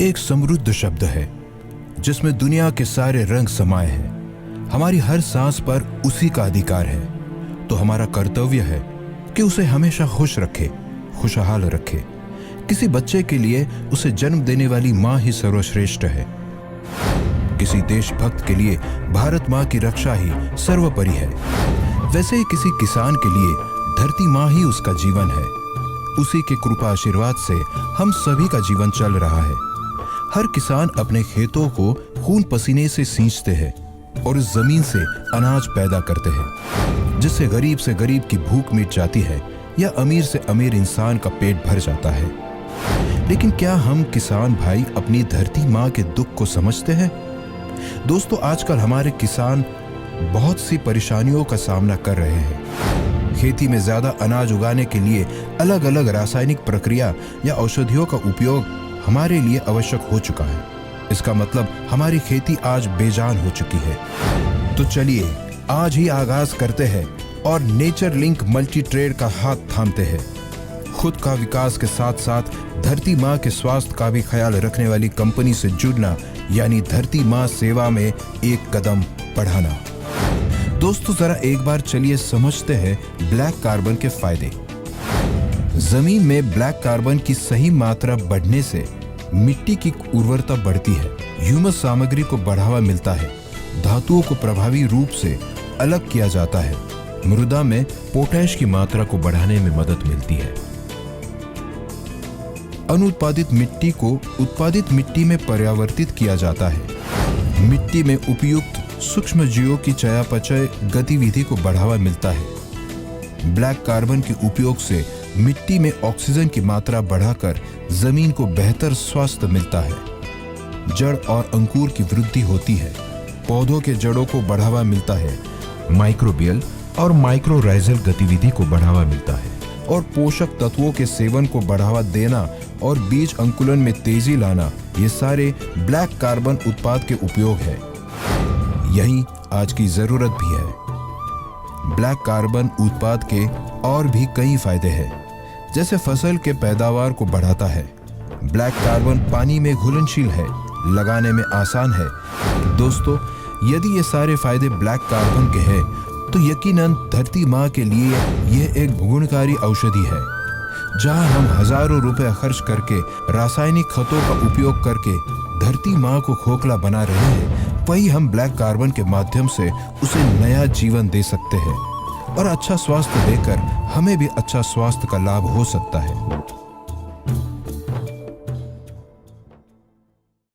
एक समृद्ध शब्द है जिसमें दुनिया के सारे रंग समाये हैं। हमारी हर सांस पर उसी का अधिकार है, तो हमारा कर्तव्य है कि उसे हमेशा खुश रखे, खुशहाल रखे। किसी बच्चे के लिए उसे जन्म देने वाली माँ ही सर्वश्रेष्ठ है। किसी देशभक्त के लिए भारत माँ की रक्षा ही सर्वोपरि है। वैसे ही किसी किसान के लिए धरती माँ ही उसका जीवन है। उसी के कृपा आशीर्वाद से हम सभी का जीवन चल रहा है। हर किसान अपने खेतों को खून पसीने से सींचते हैं और इस जमीन से अनाज पैदा करते हैं, जिससे गरीब से गरीब की भूख मिट जाती है या अमीर से अमीर इंसान का पेट भर जाता है। लेकिन क्या हम किसान भाई अपनी धरती माँ के दुख को समझते हैं? दोस्तों, आजकल हमारे किसान बहुत सी परेशानियों का सामना कर रहे हैं। खेती में ज्यादा अनाज उगाने के लिए अलग अलग रासायनिक प्रक्रिया या औषधियों का उपयोग हमारे लिए आवश्यक हो चुका है। इसका मतलब हमारी खेती आज बेजान हो चुकी है। तो चलिए आज ही आगाज करते हैं और नेचर लिंक मल्टी ट्रेड का हाथ थामते हैं। खुद का विकास के साथ साथ धरती माँ के स्वास्थ्य का भी ख्याल रखने वाली कंपनी से जुड़ना, यानी धरती माँ सेवा में एक कदम बढ़ाना। दोस्तों, जरा एक बार चलिए समझते हैं ब्लैक कार्बन के फायदे। जमीन में ब्लैक कार्बन की सही मात्रा बढ़ने से मिट्टी की उर्वरता बढ़ती है, ह्यूमस सामग्री को बढ़ावा मिलता है, धातुओं को प्रभावी रूप से अलग किया जाता है, मृदा में पोटैश की मात्रा को बढ़ाने में मदद मिलती है। अनुत्पादित मिट्टी को उत्पादित मिट्टी में परिवर्तित किया जाता है। मिट्टी में उपयुक्त सूक्ष्म जीवों की चयापचय गतिविधि को बढ़ावा मिलता है। ब्लैक कार्बन के उपयोग से मिट्टी में ऑक्सीजन की मात्रा बढ़ाकर जमीन को बेहतर स्वास्थ्य मिलता है। जड़ और अंकुर की वृद्धि होती है, पौधों के जड़ों को बढ़ावा मिलता है, माइक्रोबियल और माइक्रोराइजल गतिविधि को बढ़ावा मिलता है और पोषक तत्वों के सेवन को बढ़ावा देना और बीज अंकुलन में तेजी लाना, ये सारे ब्लैक कार्बन उत्पाद के उपयोग है। यही आज की जरूरत भी है। ब्लैक कार्बन उत्पाद के और भी कई फायदे हैं, जैसे फसल के पैदावार को बढ़ाता है। ब्लैक कार्बन पानी में घुलनशील है, लगाने में आसान है। दोस्तों, यदि ये सारे फायदे ब्लैक कार्बन के हैं, तो यकीनन धरती माँ के लिए यह एक गुणकारी औषधि है। जहां हम हजारों रुपए खर्च करके रासायनिक खतों का उपयोग करके धरती माँ को खोखला बना रहे हैं, वही हम ब्लैक कार्बन के माध्यम से उसे नया जीवन दे सकते हैं और अच्छा स्वास्थ्य देकर हमें भी अच्छा स्वास्थ्य का लाभ हो सकता है।